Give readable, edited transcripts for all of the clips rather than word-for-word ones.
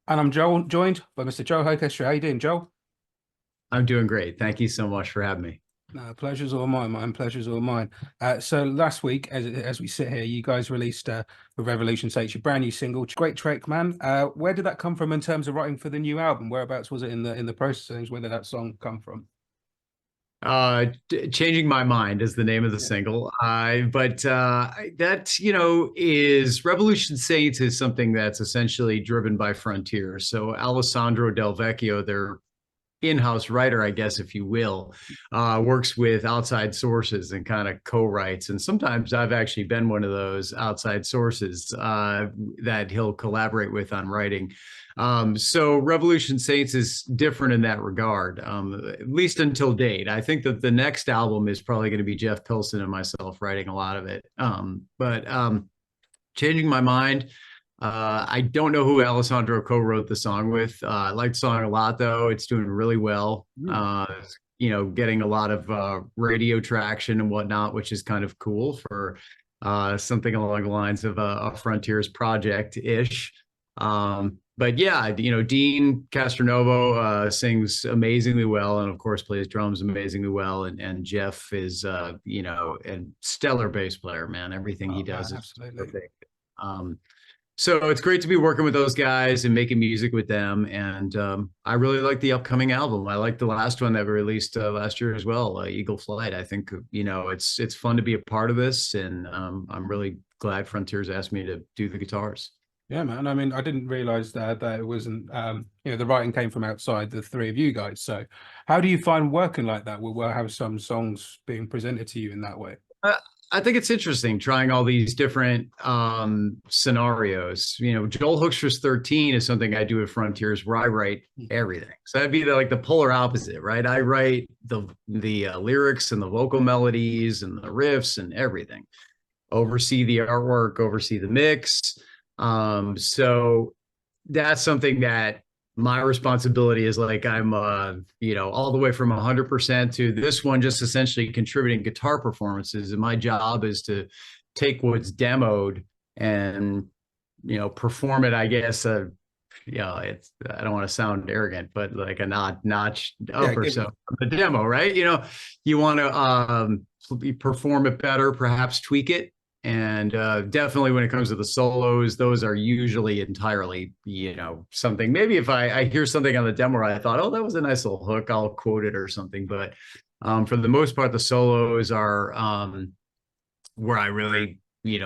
And I'm Joel, joined by Mr. Joel Hoekstra. How you doing, Joel? I'm doing great. Thank you so much for having me. No, pleasure's all mine, man. Pleasure's all mine. So last week, as we sit here, you guys released the Revolution Takes, your brand new single. Great track, man. Where did that come from in terms of writing for the new album? Whereabouts was it in the process of things? Where did that song come from? Changing My Mind is the name of the Yeah. single. But that, is Revolution Saints is something that's essentially driven by Frontier. So Alessandro Del Vecchio, their in-house writer, I guess, if you will, works with outside sources and kind of co-writes. And sometimes I've actually been one of those outside sources that he'll collaborate with on writing. So Revolution Saints is different in that regard, at least until date. I think that the next album is probably going to be Jeff Pilson and myself writing a lot of it. But changing my mind. I don't know who Alessandro co-wrote the song with. I like the song a lot, though. It's doing really well. Mm. Getting a lot of radio traction and whatnot, which is kind of cool for something along the lines of a Frontiers project-ish. But yeah, Deen Castronovo sings amazingly well, and of course plays drums amazingly well. And Jeff is, a stellar bass player, man. Everything he Oh does man, is absolutely. perfect. So it's great to be working with those guys and making music with them. And I really like the upcoming album. I like the last one that we released last year as well, Eagle Flight. I think it's fun to be a part of this, and I'm really glad Frontiers asked me to do the guitars. Yeah, man. I mean, I didn't realize that it wasn't the writing came from outside the three of you guys. So how do you find working like that? We'll have some songs being presented to you in that way. Uh, I think it's interesting trying all these different scenarios. Joel Hoekstra's 13 is something I do at Frontiers where I write everything. So that'd be like the polar opposite, right? I write the lyrics and the vocal melodies and the riffs and everything. Oversee the artwork, oversee the mix. So that's something that my responsibility is like I'm all the way from 100% to this one just essentially contributing guitar performances, and my job is to take what's demoed and perform it, I guess. It's, I don't want to sound arrogant, but like a notch Yeah, up or give so it. the demo, right? You want to perform it better, perhaps tweak it. And definitely when it comes to the solos, those are usually entirely, something. Maybe if I hear something on the demo, I thought, oh, that was a nice little hook, I'll quote it or something. But for the most part, the solos are where I really,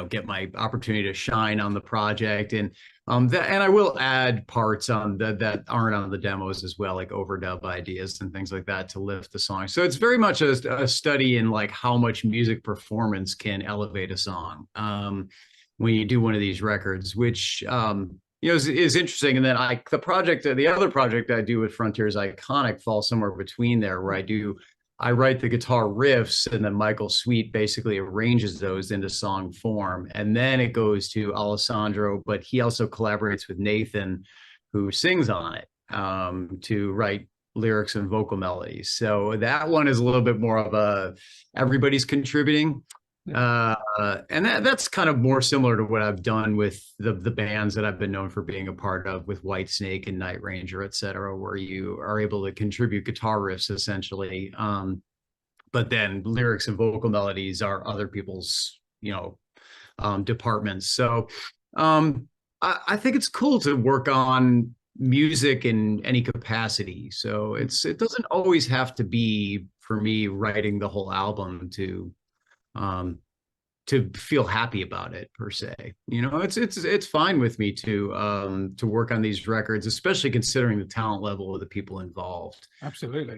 get my opportunity to shine on the project. And I will add parts on that aren't on the demos as well, like overdub ideas and things like that to lift the song. So it's very much a study in like how much music performance can elevate a song when you do one of these records, which is interesting. And then the other project I do with Frontiers Iconic falls somewhere between there, where I write the guitar riffs, and then Michael Sweet basically arranges those into song form. And then it goes to Alessandro, but he also collaborates with Nathan, who sings on it, to write lyrics and vocal melodies. So that one is a little bit more of everybody's contributing. Yeah. And that's kind of more similar to what I've done with the bands that I've been known for being a part of, with Whitesnake and Night Ranger, et cetera, where you are able to contribute guitar riffs essentially. But then lyrics and vocal melodies are other people's, departments. So I think it's cool to work on music in any capacity. So it doesn't always have to be for me writing the whole album um, to feel happy about it per se. It's fine with me to work on these records, especially considering the talent level of the people involved. Absolutely.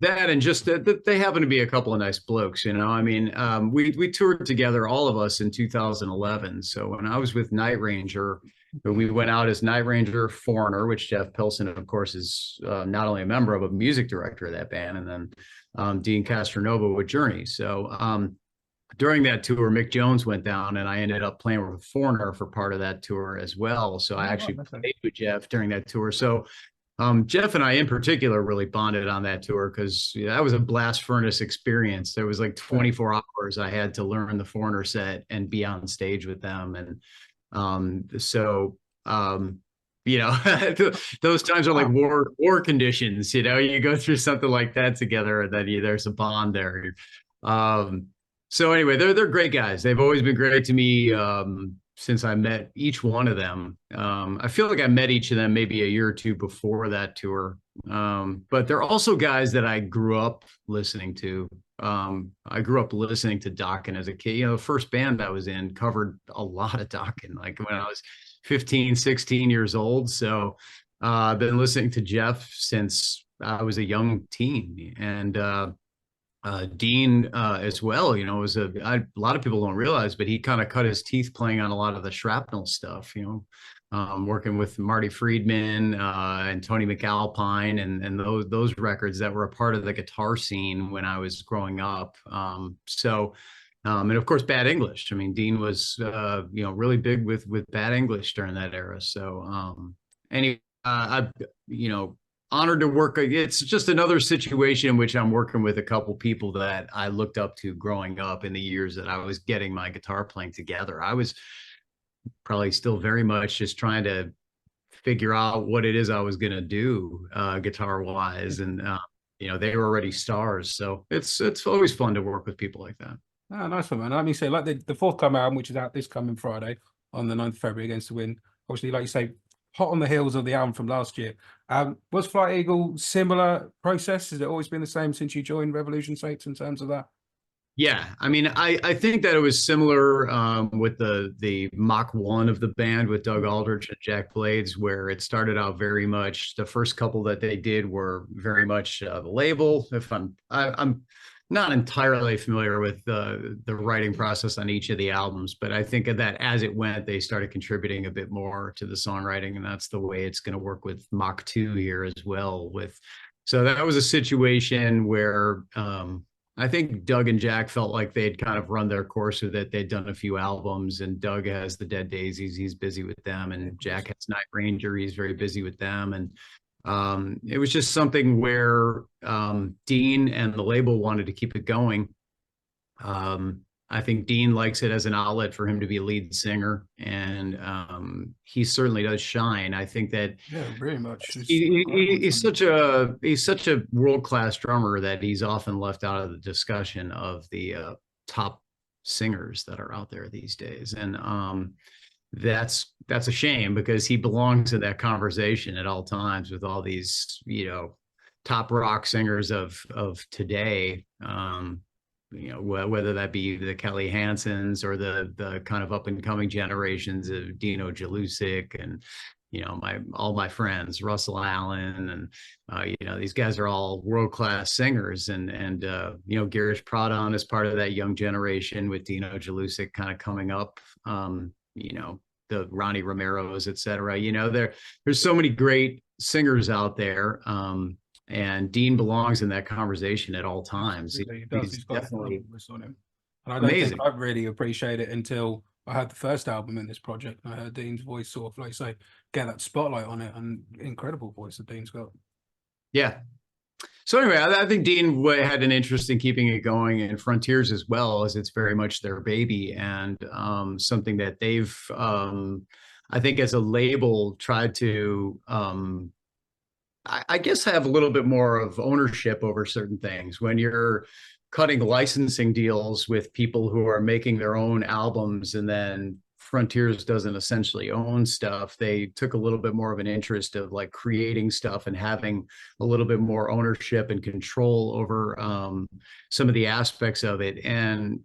That and just that they happen to be a couple of nice blokes. I mean, we toured together, all of us, in 2011. So when I was with Night Ranger, we went out as Night Ranger, Foreigner, which Jeff Pilson, of course, is not only a member of, a music director of that band, and then Deen Castronovo with Journey. So during that tour, Mick Jones went down, and I ended up playing with Foreigner for part of that tour as well. So I Oh, actually right, okay. played with Jeff during that tour. So Jeff and I, in particular, really bonded on that tour because that was a blast furnace experience. There was like Right. 24 hours I had to learn the Foreigner set and be on stage with them, and so you know, those times are like war conditions, you know, you go through something like that together, and then there's a bond there. So anyway, they're great guys. They've always been great to me since I met each one of them. I feel like I met each of them maybe a year or two before that tour. But they're also guys that I grew up listening to. I grew up listening to Dokken as a kid. You know, the first band I was in covered a lot of Dokken, like when I was 15, 16 years old. So I've been listening to Jeff since I was a young teen. And Deen as well, you know, a lot of people don't realize, but he kind of cut his teeth playing on a lot of the Shrapnel stuff, you know, working with Marty Friedman and Tony McAlpine and those records that were a part of the guitar scene when I was growing up. And of course, Bad English. I mean, Deen was, you know, really big with Bad English during that era. So you know, honored to work. It's just another situation in which I'm working with a couple people that I looked up to growing up in the years that I was getting my guitar playing together. I was probably still very much just trying to figure out what it is I was going to do guitar wise. And, you know, they were already stars. So it's always fun to work with people like that. Oh, nice one, man. Let me say, like the forthcoming album, which is out this coming Friday on the 9th of February against the Wind. Obviously, like you say, hot on the heels of the album from last year. Was Flight Eagle similar process? Has it always been the same since you joined Revolution Saints in terms of that? Yeah, I mean, I think that it was similar with the Mach 1 of the band with Doug Aldrich and Jack Blades, where it started out very much. The first couple that they did were very much the label. If I'm not entirely familiar with the writing process on each of the albums, but I think of that as it went, they started contributing a bit more to the songwriting, and that's the way it's going to work with Mach 2 here as well. So that was a situation where I think Doug and Jack felt like they'd kind of run their course with it. They'd done a few albums, and Doug has the Dead Daisies. He's busy with them, and Jack has Night Ranger. He's very busy with them. And it was just something where Deen and the label wanted to keep it going. I think Deen likes it as an outlet for him to be a lead singer, and he certainly does shine. I think that very much. He's such a world-class drummer that he's often left out of the discussion of the top singers that are out there these days, and that's a shame because he belongs in that conversation at all times with all these, you know, top rock singers of today. You know, whether that be the Kelly Hansons or the kind of up and coming generations of Dino Jalusic and, you know, all my friends, Russell Allen, and you know, these guys are all world-class singers, and you know, Girish Pradhan is part of that young generation with Dino Jalusic kind of coming up. You know, the Ronnie Romeros, et cetera. You know, there's so many great singers out there. And Deen belongs in that conversation at all times. He does. He's got definitely on him. And I don't amazing. think I really appreciate it until I heard the first album in this project. And I heard Deen's voice sort of like say, get that spotlight on it, and incredible voice that Deen's got. Yeah. So anyway, I think Deen had an interest in keeping it going, and Frontiers as well, as it's very much their baby, and something that they've, I think as a label, tried to I guess have a little bit more of ownership over certain things. When you're cutting licensing deals with people who are making their own albums, and then Frontiers doesn't essentially own stuff, they took a little bit more of an interest of like creating stuff and having a little bit more ownership and control over some of the aspects of it. And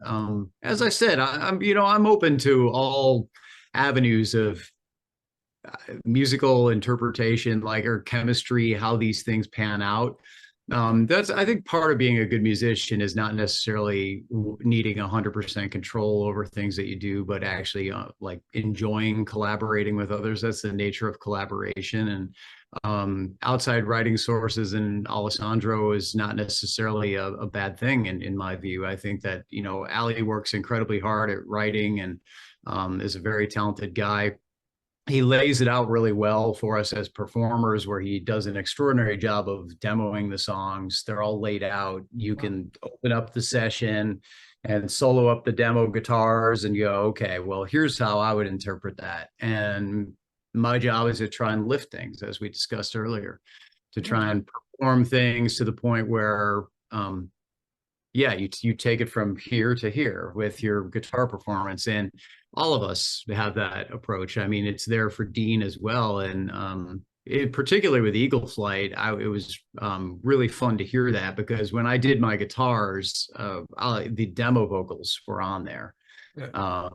as I said, I'm open to all avenues of musical interpretation, like, or chemistry, how these things pan out. That's, I think, part of being a good musician is not necessarily needing 100% control over things that you do, but actually like enjoying collaborating with others. That's the nature of collaboration. And outside writing sources and Alessandro is not necessarily a bad thing in my view. I think that, you know, Ali works incredibly hard at writing and is a very talented guy. He lays it out really well for us as performers, where he does an extraordinary job of demoing the songs. They're all laid out. You can open up the session and solo up the demo guitars and you go, okay, well, here's how I would interpret that. And my job is to try and lift things, as we discussed earlier, to try Yeah. and perform things to the point where, yeah, you take it from here to here with your guitar performance. And all of us have that approach. I mean, it's there for Deen as well. And particularly with Eagle Flight, it was really fun to hear that, because when I did my guitars, the demo vocals were on there. Yeah.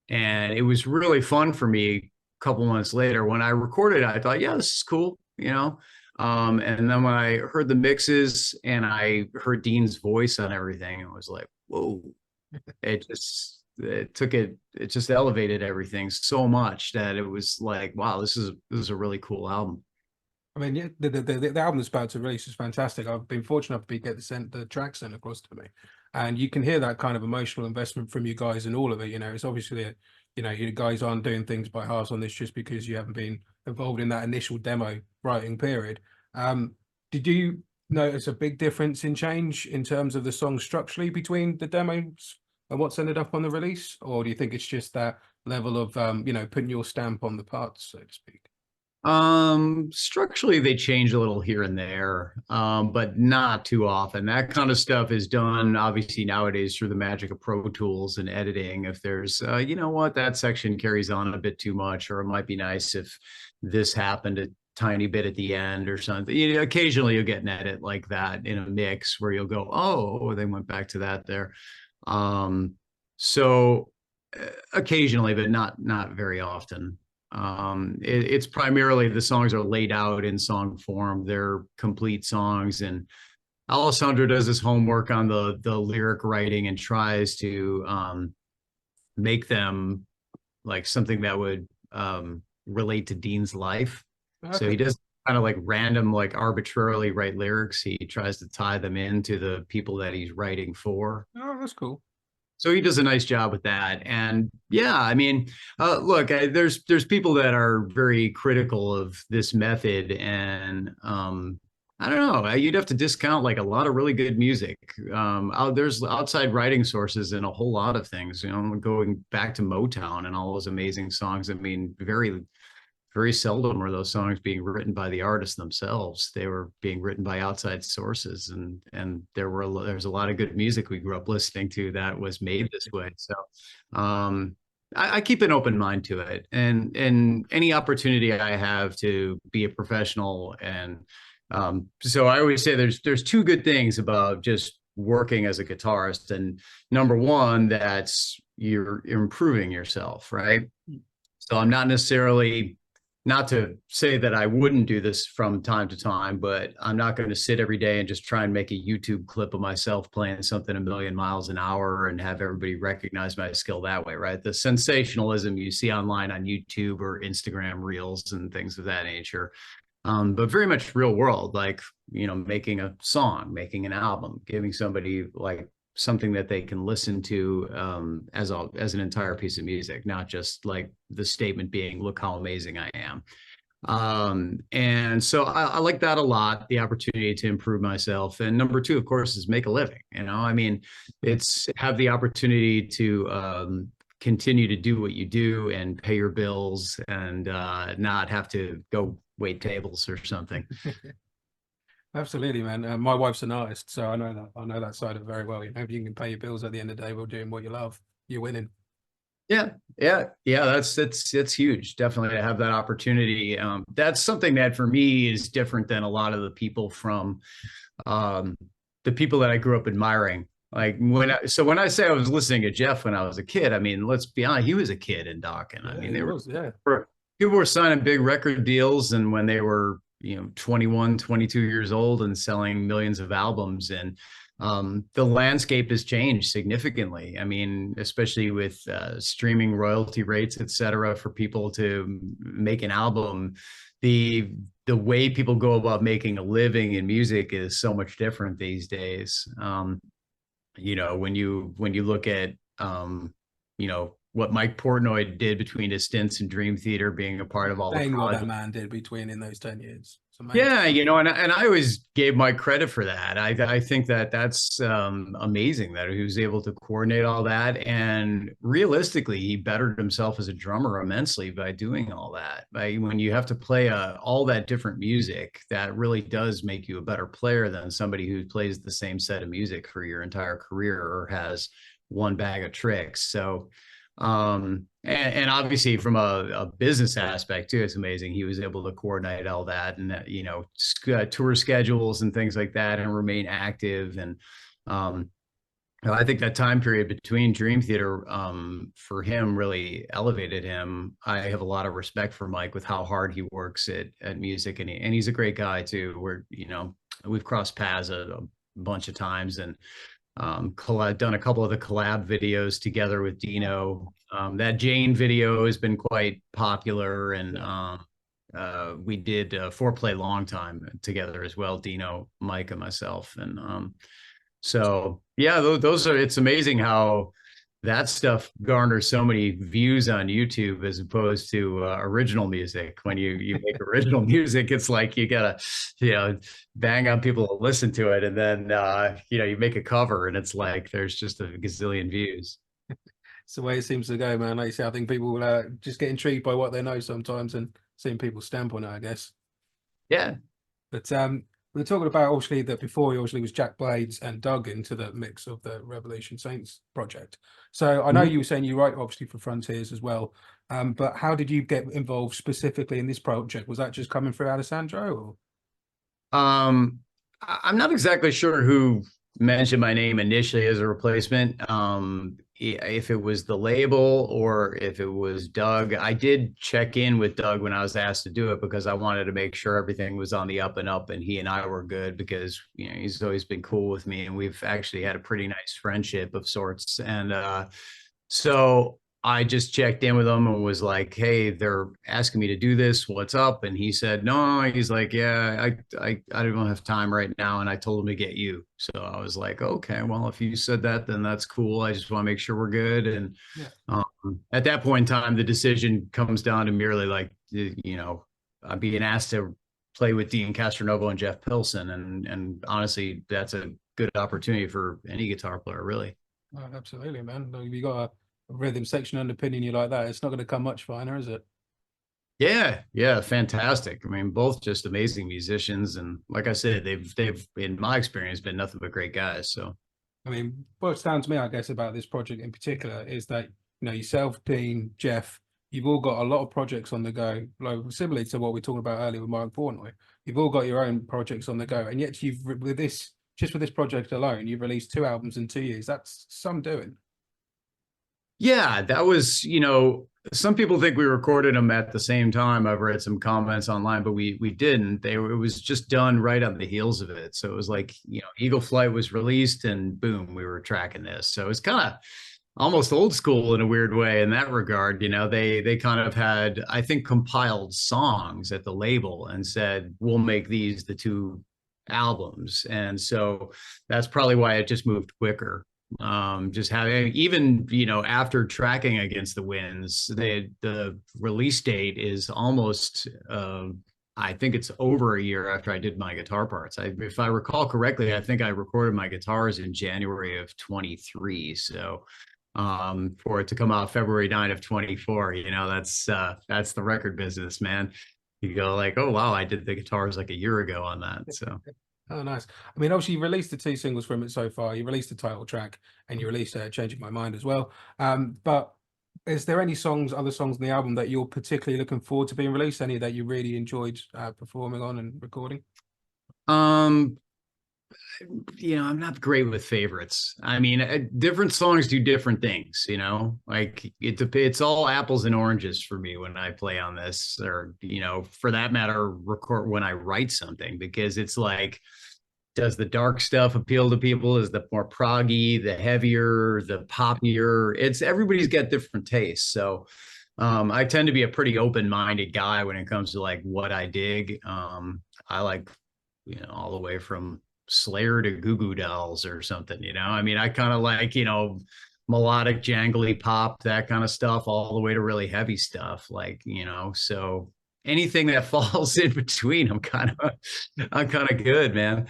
And it was really fun for me a couple months later. When I recorded it, I thought, yeah, this is cool, you know? And then when I heard the mixes and I heard Deen's voice on everything, it was like, whoa, it just elevated everything so much that it was like, wow, this is a really cool album. I mean, yeah, the album that's about to release is fantastic. I've been fortunate enough to get the track sent across to me, and you can hear that kind of emotional investment from you guys in all of it. You know, it's obviously you guys aren't doing things by halves on this just because you haven't been involved in that initial demo writing period. Did you notice a big difference in change in terms of the song structurally between the demos and what's ended up on the release, or do you think it's just that level of putting your stamp on the parts, so to speak? Structurally they change a little here and there, but not too often. That kind of stuff is done obviously nowadays through the magic of Pro Tools and editing. If there's you know what, that section carries on a bit too much, or it might be nice if this happened a tiny bit at the end or something. You know, occasionally you'll get an edit like that in a mix where you'll go, oh, they went back to that there. So occasionally, but not very often. It's primarily the songs are laid out in song form. They're complete songs, and Alessandro does his homework on the lyric writing and tries to make them like something that would relate to Deen's life. Okay. So he does kind of like random, like arbitrarily write lyrics. He tries to tie them into the people that he's writing for. Oh, that's cool. So he does a nice job with that. And yeah, I mean, look, there's people that are very critical of this method, and I don't know, you'd have to discount like a lot of really good music. There's outside writing sources in a whole lot of things, you know, going back to Motown and all those amazing songs. I mean, very seldom were those songs being written by the artists themselves. They were being written by outside sources, and there's a lot of good music we grew up listening to that was made this way. So I keep an open mind to it, and any opportunity I have to be a professional. And so I always say there's two good things about just working as a guitarist. And number one, that's you're improving yourself, right? So I'm not necessarily, not to say that I wouldn't do this from time to time, but I'm not going to sit every day and just try and make a YouTube clip of myself playing something a million miles an hour and have everybody recognize my skill that way, right? The sensationalism you see online on YouTube or Instagram reels and things of that nature, but very much real world, like, you know, making a song, making an album, giving somebody like something that they can listen to as an entire piece of music, not just like the statement being, look how amazing I am. And so I like that a lot, the opportunity to improve myself. And number two, of course, is make a living. You know, I mean, it's have the opportunity to continue to do what you do and pay your bills, and not have to go wait tables or something. Absolutely, man. My wife's an artist, so I know that side of it very well. You know, if you can pay your bills at the end of the day while doing what you love, you're winning. Yeah. That's huge. Definitely to have that opportunity. That's something that for me is different than a lot of the people from the people that I grew up admiring. Like when I say I was listening to Jeff when I was a kid, I mean, let's be honest, he was a kid in Dawkins. I mean, people were signing big record deals, and when they were, you know, 21, 22 years old and selling millions of albums. And the landscape has changed significantly. I mean, especially with streaming royalty rates, et cetera, for people to make an album, the way people go about making a living in music is so much different these days. You know, when you look at, you know, what Mike Portnoy did between his stints in Dream Theater, being a part of all the Saying what that projects. man did between in those 10 years. amazing. Yeah, you know, and I always gave Mike credit for that. I think that that's amazing that he was able to coordinate all that, and realistically, he bettered himself as a drummer immensely by doing all that. By when you have to play all that different music, that really does make you a better player than somebody who plays the same set of music for your entire career or has one bag of tricks. So and obviously from a business aspect too, it's amazing he was able to coordinate all that, and you know, tour schedules and things like that, and remain active. And I think that time period between Dream Theater for him really elevated him. I have a lot of respect for Mike with how hard he works at music, and he's a great guy too. We're, you know, we've crossed paths a bunch of times, and done a couple of the collab videos together with Dino. That Jane video has been quite popular, and we did Foreplay Long Time together as well, Dino, Mike, and myself. And so yeah, those are, it's amazing how that stuff garners so many views on YouTube as opposed to original music. When you make original music, it's like you gotta, you know, bang on people to listen to it, and then you know, you make a cover and it's like there's just a gazillion views. It's the way it seems to go, man. Like you say, I think people will just get intrigued by what they know sometimes, and seeing people stamp on it, I guess. Yeah. But we're talking about obviously that before, obviously was Jack Blades and Doug into the mix of the Revolution Saints project. So I know you were saying you write obviously for Frontiers as well, but how did you get involved specifically in this project? Was that just coming through Alessandro? Or? I'm not exactly sure who mentioned my name initially as a replacement. If it was the label or if it was Doug. I did check in with Doug when I was asked to do it because I wanted to make sure everything was on the up and up, and he and I were good, because, you know, he's always been cool with me, and we've actually had a pretty nice friendship of sorts. And so I just checked in with him and was like, "Hey, they're asking me to do this. What's up?" And he said, "No." He's like, "Yeah, I don't have time right now." And I told him to get you. So I was like, "Okay, well, if you said that, then that's cool. I just want to make sure we're good." And Yeah. at that point in time, the decision comes down to merely like, you know, being asked to play with Deen, Castronovo, and Jeff Pilson, and honestly, that's a good opportunity for any guitar player, really. Oh, absolutely, man. Like, if you got a rhythm section underpinning you like that, it's not going to come much finer, is it? Yeah, fantastic. I mean, both just amazing musicians, and like I said, they've in my experience been nothing but great guys. So, I mean, what stands to me, I guess, about this project in particular is that, you know, yourself, Dean, Jeff, you've all got a lot of projects on the go, like similarly to what we talked about earlier with Mark Portnoy. You've all got your own projects on the go, and yet you've with this, just with this project alone, you've released 2 albums in 2 years. That's some doing. yeah, that was, you know, some people think we recorded them at the same time. I've read some comments online, but we didn't. It was just done right on the heels of it. So it was like, you know, Eagle Flight was released, and boom, we were tracking this. So it's kind of almost old school in a weird way in that regard. You know, they kind of had, I think, compiled songs at the label and said, we'll make these the 2 albums. And so that's probably why it just moved quicker. Just having, even, you know, after tracking against the winds, the release date is almost I think it's over a year after I did my guitar parts. If I recall correctly, I think I recorded my guitars in January of 23. So for it to come out February 9 of 24, you know, that's the record business, man. You go like, oh wow, I did the guitars like a year ago on that. So Oh, nice. I mean, obviously, you released the 2 singles from it so far. You released the title track, and you released Changing My Mind as well. But is there any songs, other songs in the album that you're particularly looking forward to being released? Any that you really enjoyed performing on and recording? um you know, I'm not great with favorites. I mean, different songs do different things, you know, like it's all apples and oranges for me when I play on this, or, you know, for that matter, record when I write something, because it's like, does the dark stuff appeal to people? Is the more proggy, the heavier, the poppier? It's, everybody's got different tastes. So I tend to be a pretty open-minded guy when it comes to like what I dig. I like, you know, all the way from Slayer to Goo Goo Dolls or something, you know. I mean, I kind of like, you know, melodic, jangly pop, that kind of stuff, all the way to really heavy stuff, like, you know. So anything that falls in between, I'm kind of good, man.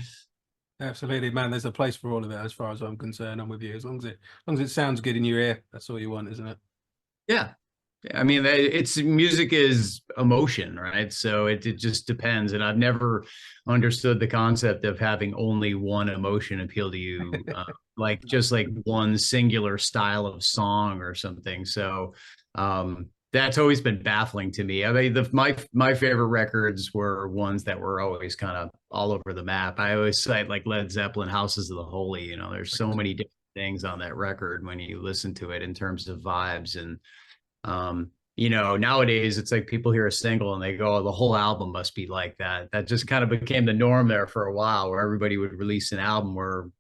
Absolutely, man. There's a place for all of it, as far as I'm concerned. I'm with you. As long as it sounds good in your ear, that's all you want, isn't it? Yeah. I mean, it's music is emotion, right? So it just depends. And I've never understood the concept of having only one emotion appeal to you, like just like one singular style of song or something. So that's always been baffling to me. I mean, my favorite records were ones that were always kind of all over the map. I always cite like Led Zeppelin, Houses of the Holy. You know, there's so many different things on that record when you listen to it in terms of vibes and you know, nowadays it's like people hear a single and they go, oh, the whole album must be like that. That just kind of became the norm there for a while, where everybody would release an album where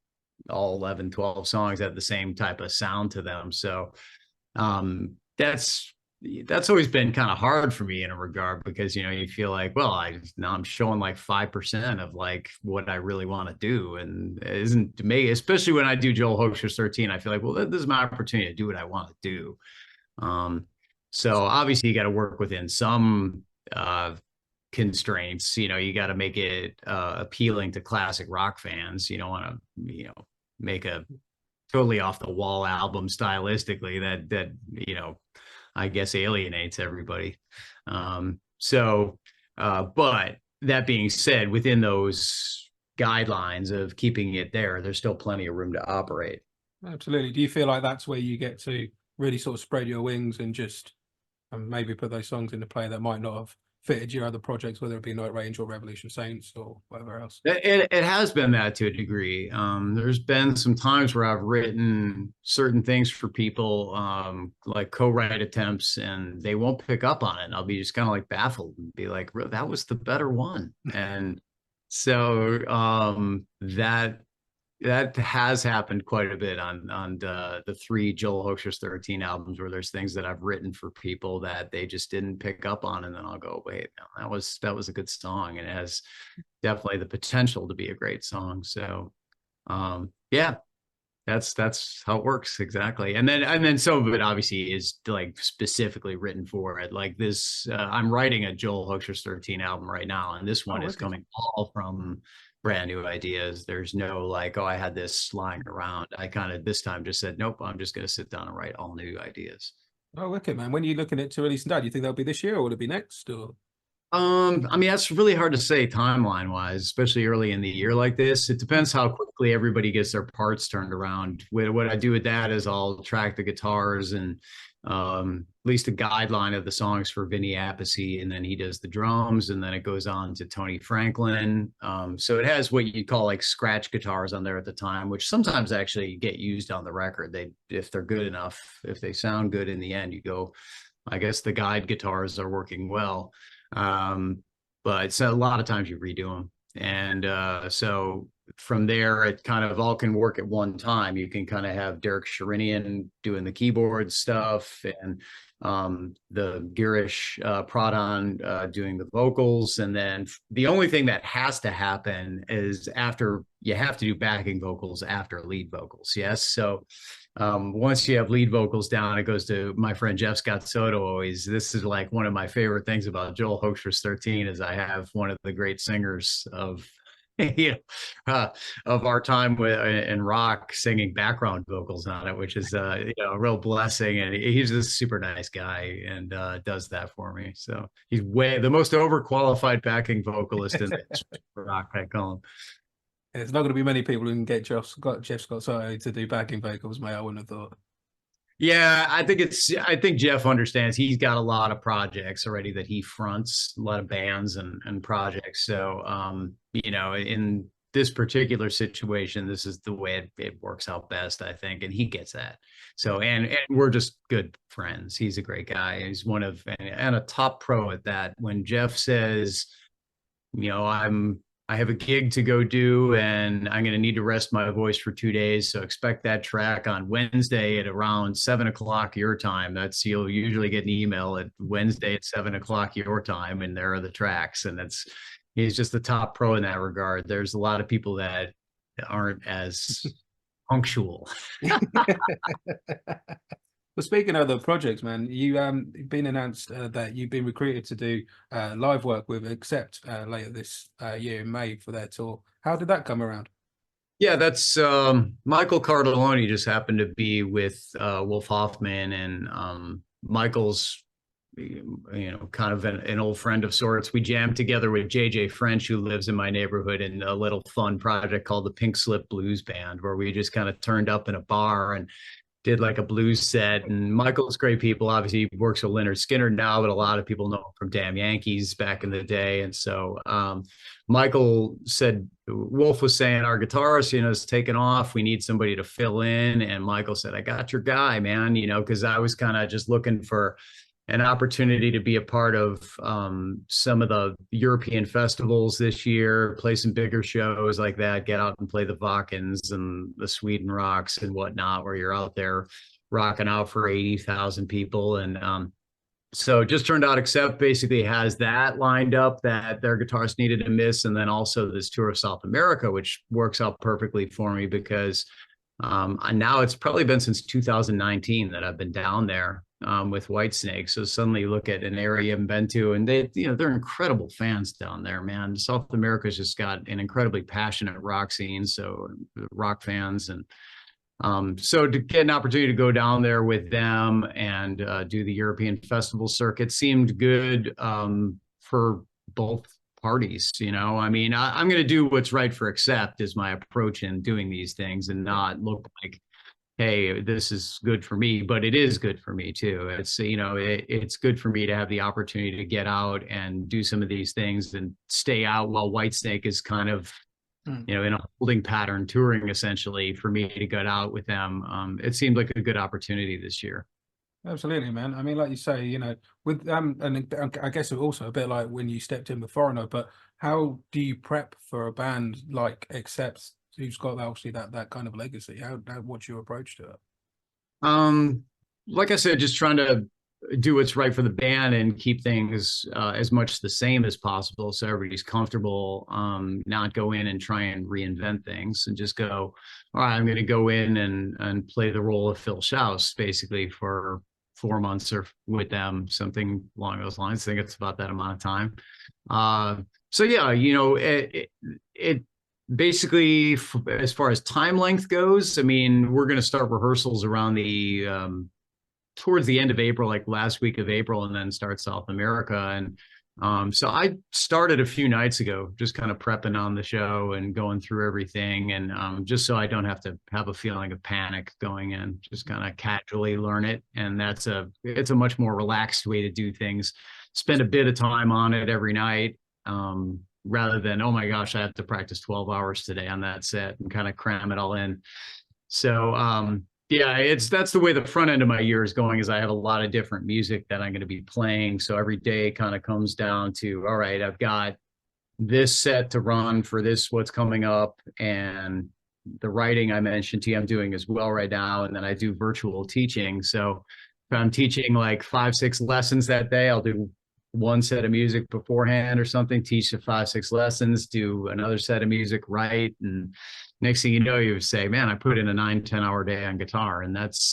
all 11, 12 songs had the same type of sound to them. So that's always been kind of hard for me in a regard, because you know, you feel like, well, now I'm showing like 5% of like what I really want to do, and it isn't to me, especially when I do Joel Hoekstra 13. I feel like, well, this is my opportunity to do what I want to do. So obviously you got to work within some constraints. You know, you got to make it appealing to classic rock fans. You don't want to, you know, make a totally off the wall album stylistically that you know, I guess alienates everybody. But that being said, within those guidelines of keeping it there, there's still plenty of room to operate. Absolutely. Do you feel like that's where you get to really sort of spread your wings and just maybe put those songs into play that might not have fitted your other projects, whether it be Night Range or Revolution Saints or whatever else? It has been that to a degree. There's been some times where I've written certain things for people, like co-write attempts, and they won't pick up on it. And I'll be just kind of like baffled and be like, that was the better one. And so that has happened quite a bit on the three Joel Hoekstra 13 albums, where there's things that I've written for people that they just didn't pick up on, and then I'll go, wait, no, that was a good song, and it has definitely the potential to be a great song. So yeah, that's how it works exactly. And then some of it obviously is like specifically written for it. Like this, I'm writing a Joel Hoekstra 13 album right now, and this one is coming all from brand new ideas. There's no like, oh, I had this lying around. I kind of this time just said, nope, I'm just going to sit down and write all new ideas. Oh, okay, man. When are you looking at to release that? Do you think that'll be this year, or will it be next? Or I mean, that's really hard to say timeline wise, especially early in the year like this. It depends how quickly everybody gets their parts turned around. What I do with that is I'll track the guitars and at least a guideline of the songs for Vinny Appice, and then he does the drums, and then it goes on to Tony Franklin. So it has what you call like scratch guitars on there at the time, which sometimes actually get used on the record. If they're good enough, if they sound good in the end, you go, I guess the guide guitars are working well. But so a lot of times you redo them. And so from there, it kind of all can work at one time. You can kind of have Derek Sherinian doing the keyboard stuff, and the Girish Pradhan doing the vocals. And then the only thing that has to happen is after you have to do backing vocals after lead vocals. Yes. So once you have lead vocals down, it goes to my friend Jeff Scott Soto. Always, this is like one of my favorite things about Joel Hoekstra 13 is I have one of the great singers of of our time in rock singing background vocals on it, which is you know, a real blessing. And he's a super nice guy, and does that for me. So he's the most overqualified backing vocalist in rock, I call him. There's not going to be many people who can get Jeff Scott Soto to do backing vocals, mate. I wouldn't have thought. Yeah, I think Jeff understands. He's got a lot of projects already that he fronts, a lot of bands and projects. So you know, in this particular situation, this is the way it works out best, I think, and he gets that. So and we're just good friends. He's a great guy. He's one of and a top pro at that. When Jeff says, you know, I have a gig to go do, and I'm going to need to rest my voice for 2 days. So expect that track on Wednesday at around 7 o'clock your time. You'll usually get an email at Wednesday at 7 o'clock your time, and there are the tracks. And he's just the top pro in that regard. There's a lot of people that aren't as punctual. Well, speaking of the projects, man, you've been announced that you've been recruited to do live work with Accept later this year in May for their tour. How did that come around? Yeah, that's Michael Cardelloni just happened to be with Wolf Hoffman, and Michael's kind of an old friend of sorts. We jammed together with JJ French, who lives in my neighborhood, in a little fun project called the Pink Slip Blues Band, where we just kind of turned up in a bar and did like a blues set. And Michael's great people. Obviously, he works with Leonard Skinner now, but a lot of people know him from Damn Yankees back in the day. And so Michael said, Wolf was saying, our guitarist, is taking off. We need somebody to fill in. And Michael said, I got your guy, man, because I was kind of just looking for an opportunity to be a part of some of the European festivals this year, play some bigger shows like that, get out and play the Wackens and the Sweden Rocks and whatnot, where you're out there rocking out for 80,000 people. And so just turned out Accept basically has that lined up that their guitarist needed to miss. And then also this tour of South America, which works out perfectly for me because now it's probably been since 2019 that I've been down there with Whitesnake. So suddenly you look at an area you haven't been to, and they're incredible fans down there, man. South America's just got an incredibly passionate rock scene, so rock fans. And so to get an opportunity to go down there with them and do the European festival circuit seemed good for both parties. I mean, I'm going to do what's right for Accept is my approach in doing these things, and not look like, hey, this is good for me, but it is good for me too. It's good for me to have the opportunity to get out and do some of these things and stay out while Whitesnake is kind of in a holding pattern, touring essentially, for me to get out with them. It seemed like a good opportunity this year. Absolutely, man. I mean, like you say, with and I guess also a bit like when you stepped in with Foreigner, but how do you prep for a band like Accept, who's got obviously that kind of legacy? What's your approach to it? Like I said, just trying to do what's right for the band and keep things as much the same as possible, so everybody's comfortable. Not go in and try and reinvent things, and just go, all right, I'm going to go in and play the role of Phil Schaus basically for 4 months or with them, something along those lines. I think it's about that amount of time. So yeah, it basically, as far as time length goes, I mean, we're going to start rehearsals around towards the end of April, like last week of April, and then start South America. And so I started a few nights ago, just kind of prepping on the show and going through everything. And just so I don't have to have a feeling of panic going in, just kind of casually learn it. And it's a much more relaxed way to do things. Spend a bit of time on it every night, rather than, oh my gosh, I have to practice 12 hours today on that set, and kind of cram it all in. So, yeah, that's the way the front end of my year is going, is I have a lot of different music that I'm going to be playing. So every day kind of comes down to, all right, I've got this set to run for this, what's coming up. And the writing I mentioned to you, I'm doing as well right now. And then I do virtual teaching. So if I'm teaching like 5-6 lessons that day, I'll do one set of music beforehand or something, teach the 5-6 lessons, do another set of music, write, and next thing you know, you say, man, I put in a 9-10 hour day on guitar. And that's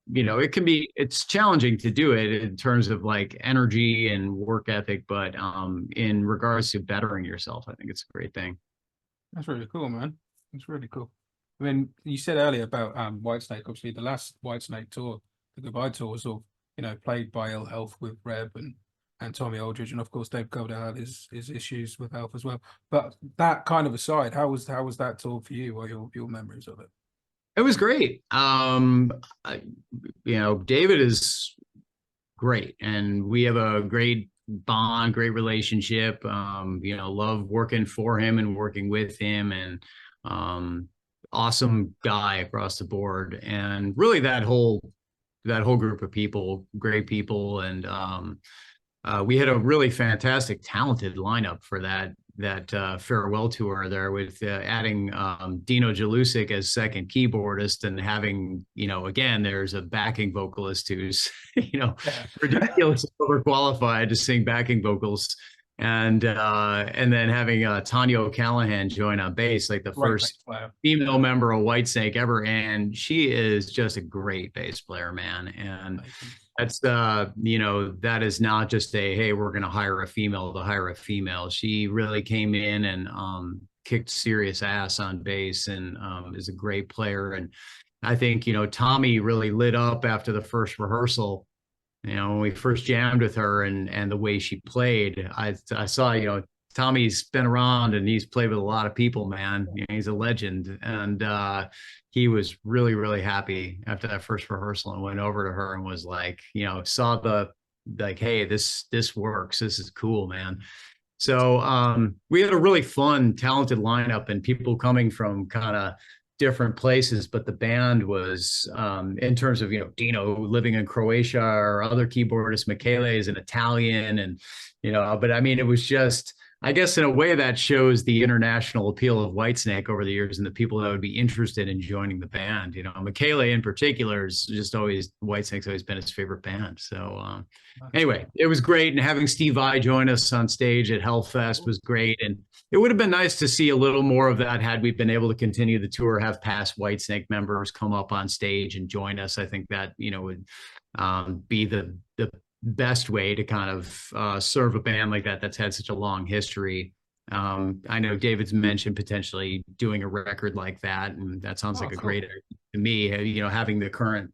it's challenging to do it in terms of like energy and work ethic, but in regards to bettering yourself, I think it's a great thing. That's really cool, man. It's really cool. I mean, you said earlier about Whitesnake. Obviously, the last Whitesnake tour, the Goodbye tour, was all played by Ill Health with Reb and Tommy Aldridge, and of course Dave Coverdale had his issues with health as well. But that kind of aside, how was that tour for you, or your memories of it? It was great. David is great, and we have a great bond, great relationship. Love working for him and working with him, and awesome guy across the board. And really that whole group of people, great people. And we had a really fantastic, talented lineup for that farewell tour there, with adding Dino Jalusic as second keyboardist, and having, again, there's a backing vocalist who's, ridiculously overqualified to sing backing vocals and then having Tanya O'Callahan join on bass, like the first female member of Whitesnake ever, and she is just a great bass player, man. And that's you know, that is not just a hey, we're going to hire a female to hire a female. She really came in and kicked serious ass on bass, and is a great player. And I think, you know, Tommy really lit up after the first rehearsal. You know, when we first jammed with her and the way she played, I saw, you know, Tommy's been around and he's played with a lot of people, man. You know, he's a legend. And he was really, really happy after that first rehearsal, and went over to her and was like, you know, saw the, like, hey, this works. This is cool, man. So we had a really fun, talented lineup, and people coming from kind of different places, but the band was in terms of, you know, Dino living in Croatia, or other keyboardist Michele is an Italian, and you know, but I mean, it was just, I guess in a way that shows the international appeal of Whitesnake over the years, and the people that would be interested in joining the band. You know, Michele in particular is just always, Whitesnake's always been his favorite band. So anyway, it was great, and having Steve Vai join us on stage at Hellfest was great. And it would have been nice to see a little more of that had we been able to continue the tour, have past Whitesnake members come up on stage and join us. I think that, you know, would be the best way to kind of serve a band like that that's had such a long history. I know David's mentioned potentially doing a record like that, and that sounds like a great idea to me. You know, having the current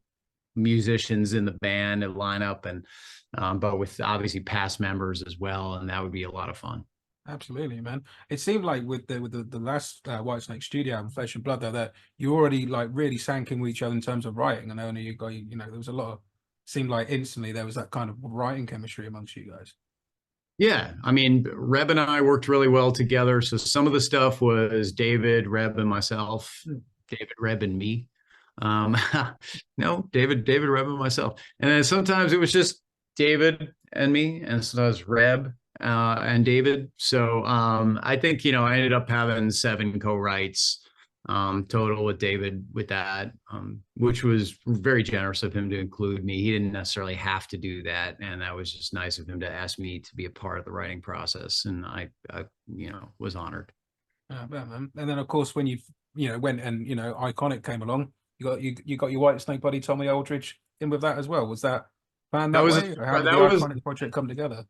musicians in the band and lineup, and but with obviously past members as well, and that would be a lot of fun. Absolutely, man. It seemed like with the last Whitesnake studio album, Flesh and Blood, though, that you already like really sank in with each other in terms of writing, and only you got, you know, there was a lot of, seemed like instantly there was that kind of writing chemistry amongst you guys. Yeah, I mean, Reb and I worked really well together. So some of the stuff was David, Reb, and myself. David, Reb, and me. No, David, Reb, and myself. And then sometimes it was just David and me, and sometimes Reb and David. So I think, you know, I ended up having 7 co-writes total with David with that, which was very generous of him to include me. He didn't necessarily have to do that, and that was just nice of him to ask me to be a part of the writing process, and I you know, was honored. Yeah, man. And then of course when you know, went and, you know, Iconic came along, you got your Whitesnake buddy Tommy Aldridge in with that as well. Was that planned that way? Or how did the Iconic project come together?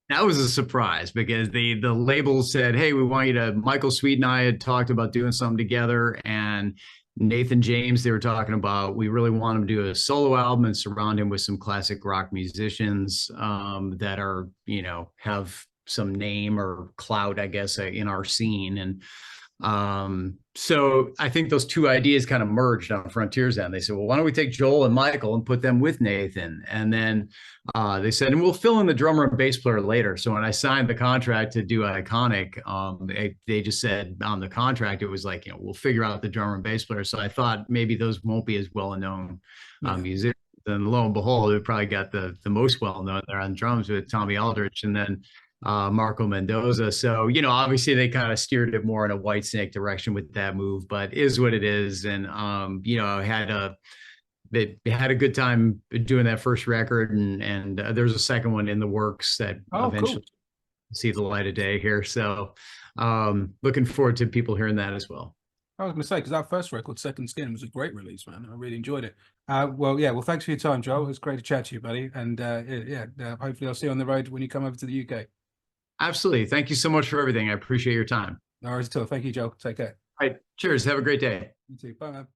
That was a surprise, because the label said, hey, we want you to, Michael Sweet and I had talked about doing something together, and Nathan James, they were talking about, we really want him to do a solo album and surround him with some classic rock musicians that are, you know, have some name or clout, I guess, in our scene. And so I think those two ideas kind of merged on Frontier's end. They said, well, why don't we take Joel and Michael and put them with Nathan? And then they said, and we'll fill in the drummer and bass player later. So when I signed the contract to do Iconic, they just said on the contract, it was like, you know, we'll figure out the drummer and bass player. So I thought maybe those won't be as well-known musicians. And lo and behold, we probably got the most well-known there on drums with Tommy Aldrich, and then Marco Mendoza. So, you know, obviously they kind of steered it more in a Whitesnake direction with that move, but is what it is. And, you know, they had a good time doing that first record, and there's a second one in the works that eventually see the light of day here. So looking forward to people hearing that as well. I was going to say, because that first record, Second Skin, was a great release, man. I really enjoyed it. Well, thanks for your time, Joel. It was great to chat to you, buddy. And hopefully I'll see you on the road when you come over to the UK. Absolutely. Thank you so much for everything. I appreciate your time. No worries at all. Thank you, Joel. Take care. All right. Cheers. Have a great day. You too. Bye, man.